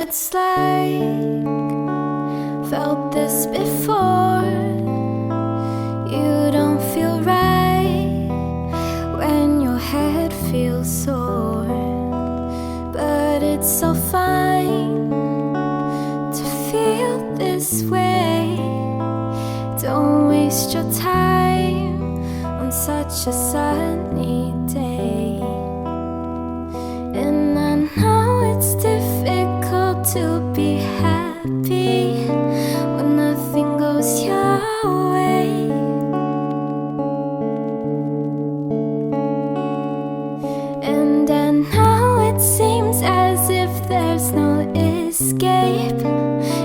it's like. Felt this before. You don't feel right when your head feels sore, but it's so fine to feel this way. Don't waste your time on such a sunny day. And I know it's difficult to be happy when nothing goes your way. And I know it seems as if there's no escape.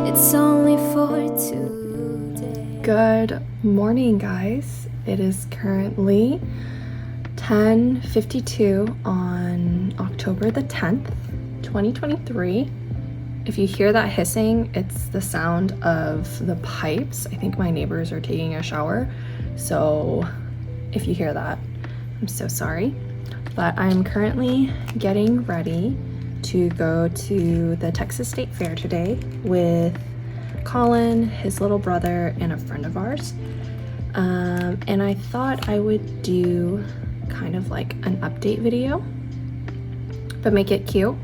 It's only for today. Good morning, guys. It is currently 10:52 on October the 10th, 2023. If you hear that hissing, it's the sound of the pipes. I think my neighbors are taking a shower, so if you hear that, I'm so sorry. But I'm currently getting ready to go to the Texas State Fair today with Colin, his little brother, and a friend of ours. And I thought I would do kind of like an update video, but make it cute.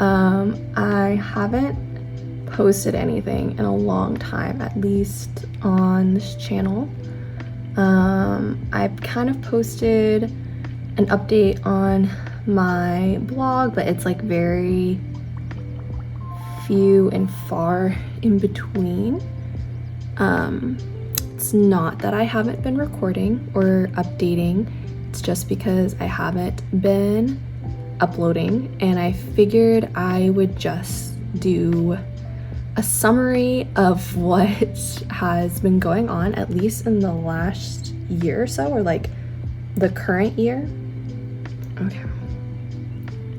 I haven't posted anything in a long time, at least on this channel. I've kind of posted an update on my blog, but it's like very few and far in between. It's not that I haven't been recording or updating, it's just because I haven't been uploading, and I figured I would just do a summary of what has been going on, at least in the last year or so, or like the current year. Okay,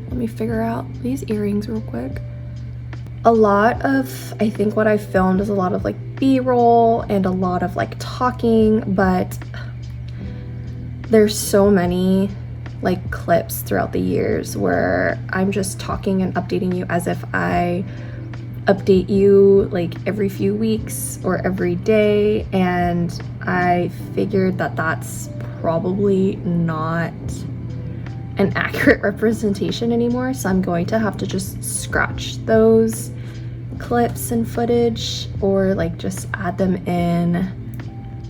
let me figure out these earrings real quick. A lot of, I think what I filmed is a lot of like B-roll and a lot of like talking, but there's so many like clips throughout the years where I'm just talking and updating you as if I update you like every few weeks or every day, and I figured that that's probably not an accurate representation anymore, so I'm going to have to just scratch those clips and footage, or like just add them in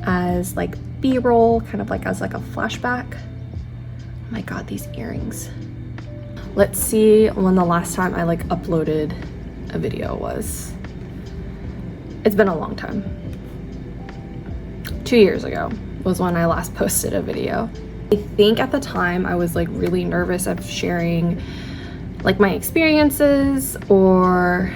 as like B-roll, kind of like as like a flashback. Oh my god, these earrings. Let's see when the last time I like uploaded a video was. It's been a long time. 2 years ago was when I last posted a video. I think at the time I was like really nervous of sharing like my experiences, or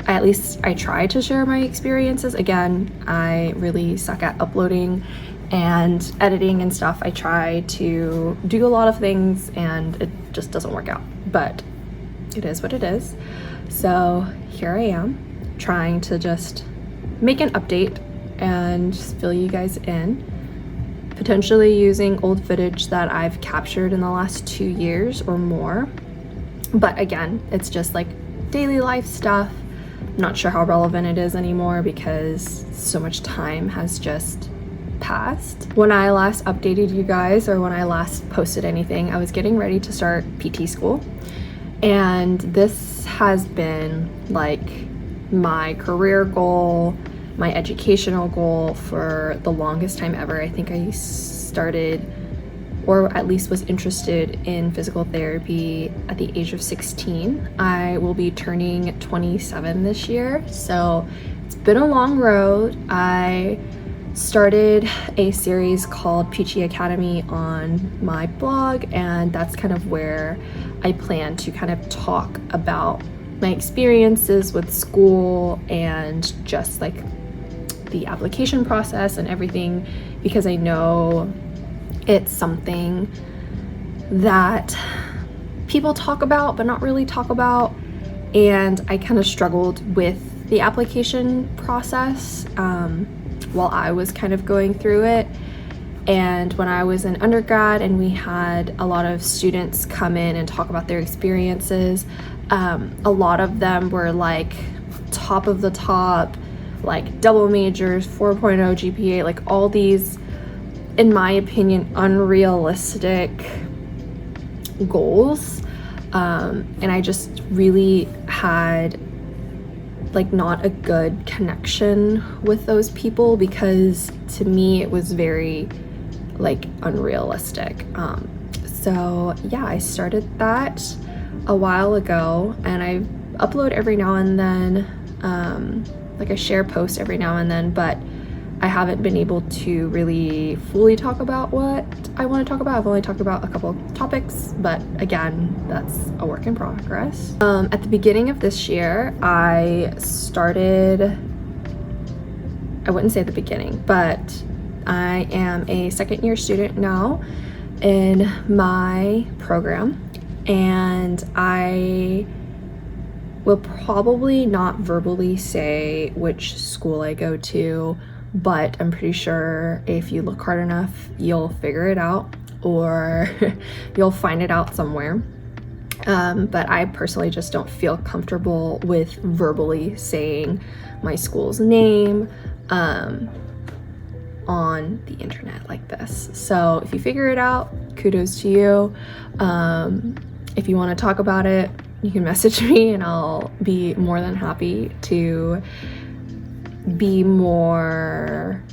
at least I tried to share my experiences. Again, I really suck at uploading and editing and stuff. I try to do a lot of things and it just doesn't work out, but it is what it is. So here I am trying to just make an update and just fill you guys in, potentially using old footage that I've captured in the last 2 years or more. But again, it's just like daily life stuff. Not sure how relevant it is anymore because so much time has just passed. When I last updated you guys, or when I last posted anything, I was getting ready to start PT school, and this has been like my career goal, my educational goal for the longest time ever. I think I started, or at least was interested in physical therapy at the age of 16. I will be turning 27 this year, so it's been a long road. I started a series called Peachy Academy on my blog, and that's kind of where I plan to kind of talk about my experiences with school and just like the application process and everything, because I know it's something that people talk about but not really talk about, and I kind of struggled with the application process while I was kind of going through it. And when I was in undergrad and we had a lot of students come in and talk about their experiences, A lot of them were like top of the top, like double majors, 4.0 GPA, like all these, in my opinion, unrealistic goals. And I just really had like not a good connection with those people, because to me it was very like unrealistic. So yeah, I started that a while ago, and I upload every now and then, like I share posts every now and then, but I haven't been able to really fully talk about what I want to talk about. I've only talked about a couple topics, but again, that's a work in progress. At the beginning of this year, I wouldn't say the beginning, but I am a second year student now in my program, and I will probably not verbally say which school I go to, but I'm pretty sure if you look hard enough, you'll figure it out, or you'll find it out somewhere. But I personally just don't feel comfortable with verbally saying my school's name on the internet like this. So if you figure it out, kudos to you. If you want to talk about it, you can message me and I'll be more than happy to be more,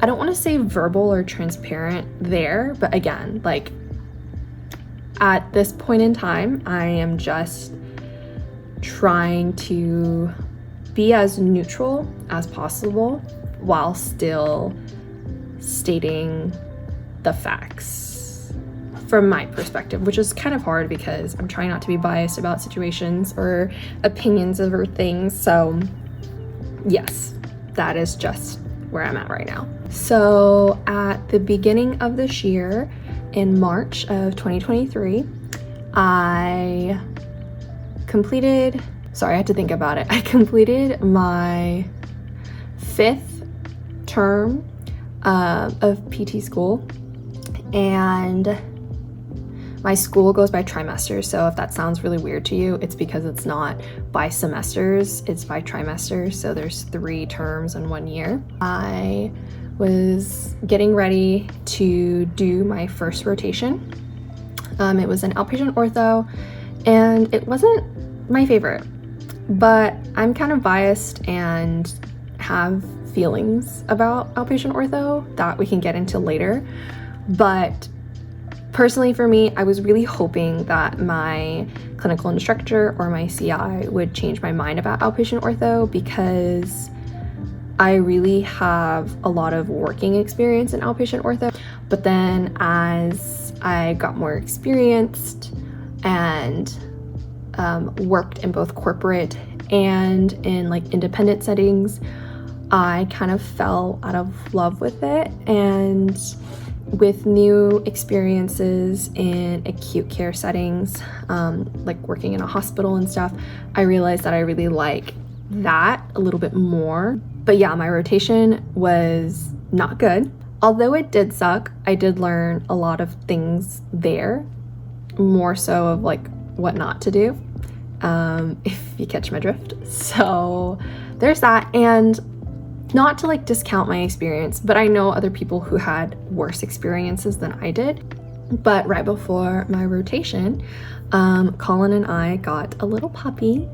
I don't want to say verbal or transparent there, but again, like at this point in time, I am just trying to be as neutral as possible while still stating the facts from my perspective, which is kind of hard because I'm trying not to be biased about situations or opinions over things. So yes, that is just where I'm at right now. So at the beginning of this year, in March of 2023, I completed my 5th term of PT school, and my school goes by trimesters. So if that sounds really weird to you, it's because it's not by semesters, it's by trimesters. So there's 3 terms in 1 year. I was getting ready to do my first rotation. It was an outpatient ortho, and it wasn't my favorite, but I'm kind of biased and have feelings about outpatient ortho that we can get into later. But personally for me, I was really hoping that my clinical instructor or my CI would change my mind about outpatient ortho, because I really have a lot of working experience in outpatient ortho. But then as I got more experienced and worked in both corporate and in like independent settings, I kind of fell out of love with it. And with new experiences in acute care settings, like working in a hospital and stuff, I realized that I really like that a little bit more. But yeah, my rotation was not good. Although it did suck, I did learn a lot of things there, more so of like what not to do, if you catch my drift. So there's that. And not to like discount my experience, but I know other people who had worse experiences than I did. But right before my rotation, Colin and I got a little puppy.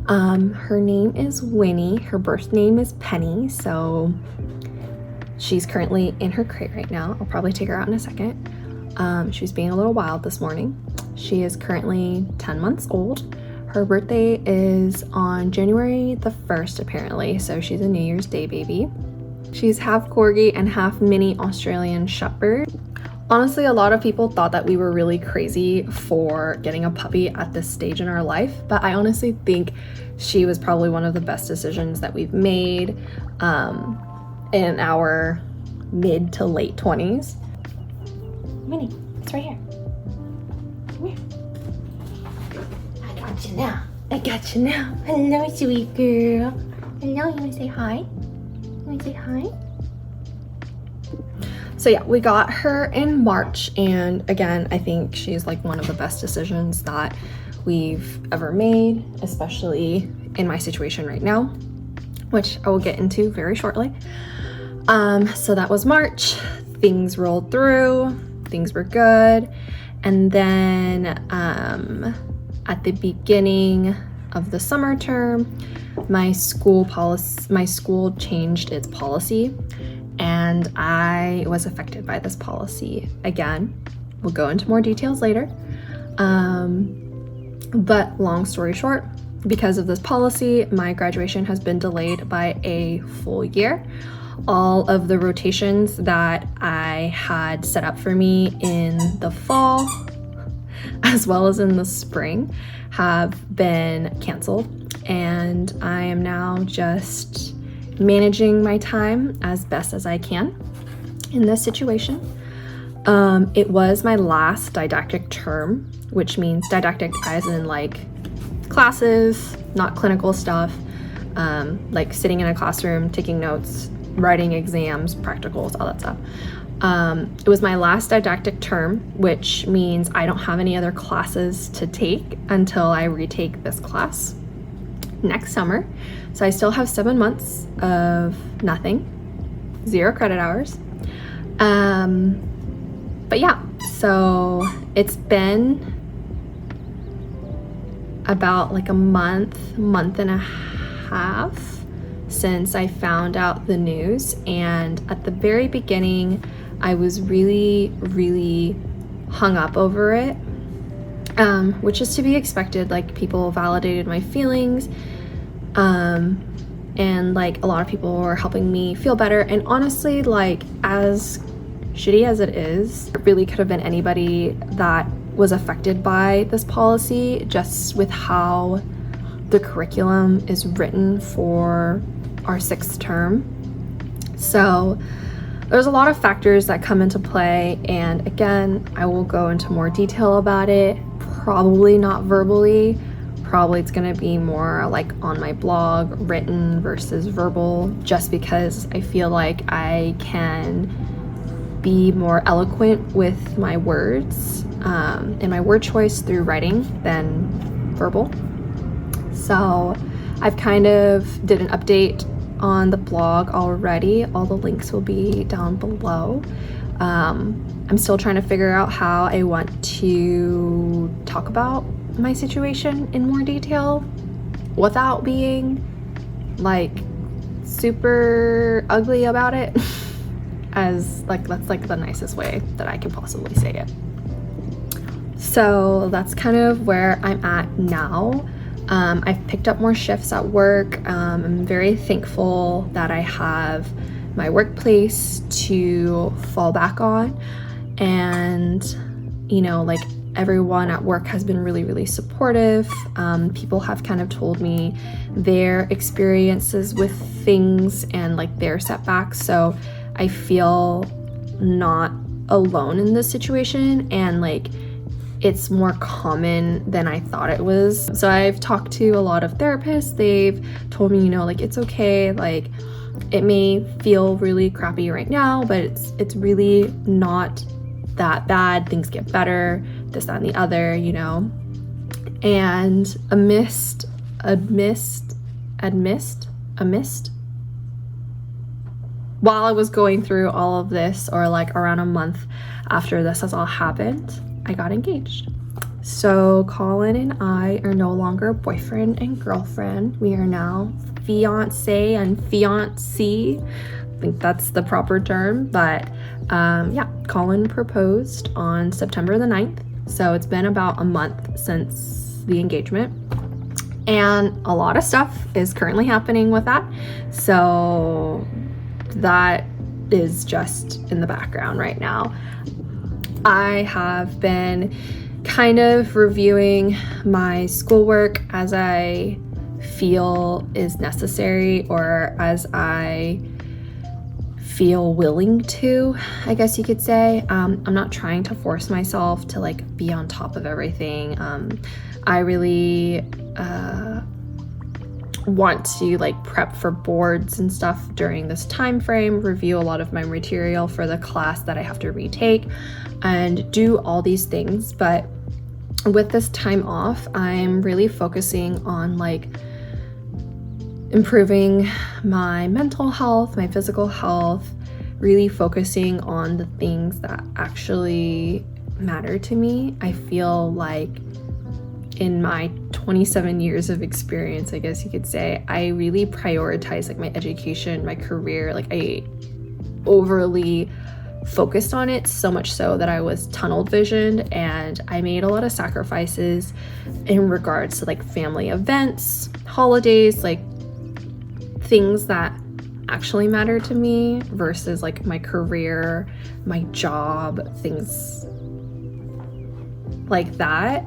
Her name is Winnie. Her birth name is Penny. So she's currently in her crate right now. I'll probably take her out in a second. She was being a little wild this morning. She is currently 10 months old. Her birthday is on January the 1st, apparently, so she's a New Year's Day baby. She's half Corgi and half mini Australian Shepherd. Honestly, a lot of people thought that we were really crazy for getting a puppy at this stage in our life, but I honestly think she was probably one of the best decisions that we've made in our mid to late 20s. Winnie, it's right here. Come here. I got you now. I got you now. Hello, sweet girl. Hello, you wanna say hi? You wanna say hi? So yeah, we got her in March, and again, I think she's like one of the best decisions that we've ever made, especially in my situation right now, which I will get into very shortly. So that was March. Things rolled through, things were good. And then at the beginning of the summer term, my school changed its policy, and I was affected by this policy. Again, we'll go into more details later. But long story short, because of this policy, my graduation has been delayed by a full year. All of the rotations that I had set up for me in the fall, as well as in the spring, have been canceled, and I am now just managing my time as best as I can in this situation. It was my last didactic term, which means didactic as in like classes, not clinical stuff, like sitting in a classroom, taking notes, writing exams, practicals, all that stuff. It was my last didactic term, which means I don't have any other classes to take until I retake this class next summer. So I still have 7 months of nothing, 0 credit hours. But yeah, so it's been about like a month and a half since I found out the news, and at the very beginning I was really hung up over it, which is to be expected. Like, people validated my feelings, and like a lot of people were helping me feel better, and honestly, like, as shitty as it is, it really could have been anybody that was affected by this policy, just with how the curriculum is written for our 6th term. So there's a lot of factors that come into play, and again, I will go into more detail about it, probably not verbally. Probably it's gonna be more like on my blog, written versus verbal, just because I feel like I can be more eloquent with my words and my word choice through writing than verbal. So I've kind of did an update on the blog already. All the links will be down below. I'm still trying to figure out how I want to talk about my situation in more detail without being like super ugly about it. As like, that's like the nicest way that I can possibly say it. So that's kind of where I'm at now. I've picked up more shifts at work. I'm very thankful that I have my workplace to fall back on, and you know, like, everyone at work has been really supportive. People have kind of told me their experiences with things and like their setbacks, so I feel not alone in this situation, and like, it's more common than I thought it was. So I've talked to a lot of therapists. They've told me, you know, like, it's okay, like, it may feel really crappy right now, but it's really not that bad. Things get better, this, that, and the other, you know. And amidst while I was going through all of this, or like around a month after this has all happened, I got engaged. So Colin and I are no longer boyfriend and girlfriend. We are now fiance and fiancée. I think that's the proper term, but yeah, Colin proposed on September the 9th. So it's been about a month since the engagement, and a lot of stuff is currently happening with that. So that is just in the background right now. I have been kind of reviewing my schoolwork as I feel is necessary, or as I feel willing to, I guess you could say. I'm not trying to force myself to like be on top of everything. I really want to like prep for boards and stuff during this time frame, review a lot of my material for the class that I have to retake, and do all these things. But with this time off, I'm really focusing on like improving my mental health, my physical health, really focusing on the things that actually matter to me. I feel like in my 27 years of experience, I guess you could say, I really prioritize like my education, my career. Like I overly focused on it, so much so that I was tunnel visioned, and I made a lot of sacrifices in regards to like family events, holidays, like things that actually matter to me versus like my career, my job, things like that.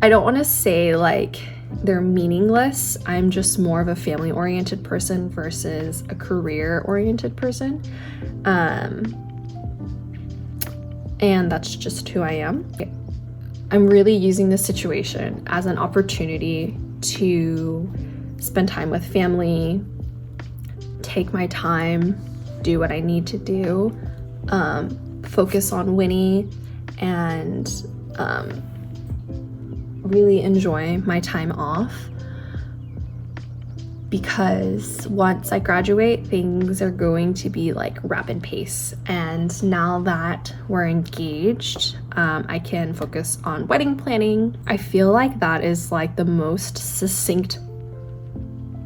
I don't want to say like they're meaningless. I'm just more of a family-oriented person versus a career-oriented person. And that's just who I am. I'm really using this situation as an opportunity to spend time with family, take my time, do what I need to do, focus on Winnie, and really enjoy my time off, because once I graduate, things are going to be like rapid pace. And now that we're engaged, I can focus on wedding planning. I feel like that is like the most succinct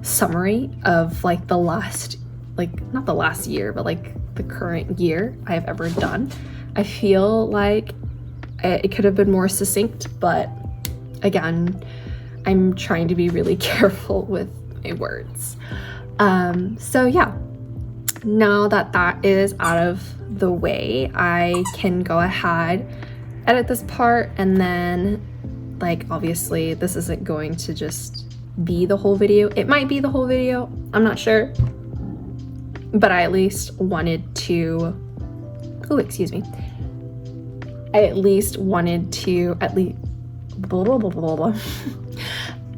summary of like the last, like not the last year, but like the current year I've ever done. I feel like it could have been more succinct, but again, I'm trying to be really careful with my words. So yeah, now that that is out of the way, I can go ahead, edit this part, and then like obviously this isn't going to just be the whole video. It might be the whole video, I'm not sure, but I at least wanted to, oh excuse me, I at least wanted to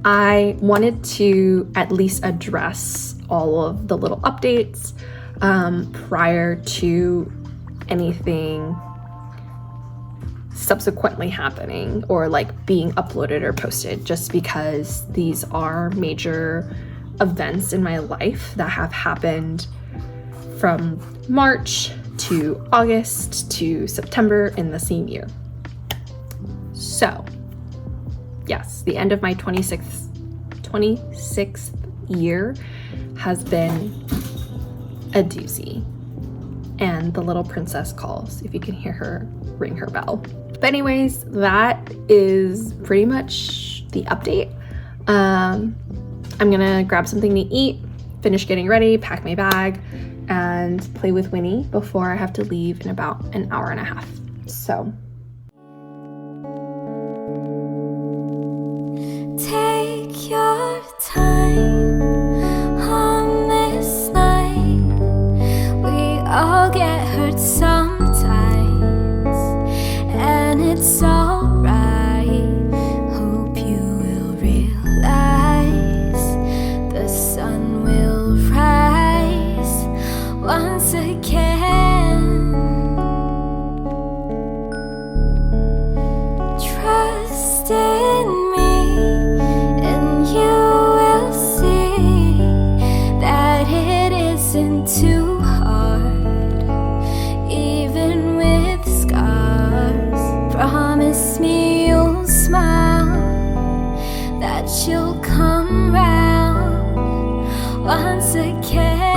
I wanted to at least address all of the little updates prior to anything subsequently happening or like being uploaded or posted, just because these are major events in my life that have happened from March to August to September in the same year. So yes, the end of my 26th year has been a doozy. And the little princess calls, if you can hear her ring her bell. But anyways, that is pretty much the update. I'm gonna grab something to eat, finish getting ready, pack my bag, and play with Winnie before I have to leave in about an hour and a half. So take your time on this night. We all get hurt sometimes, and it's alright. Hope you will realize the sun will rise once again. Trust in me, and you will see that it isn't too hard, even with scars. Promise me you'll smile, that you'll come round once again.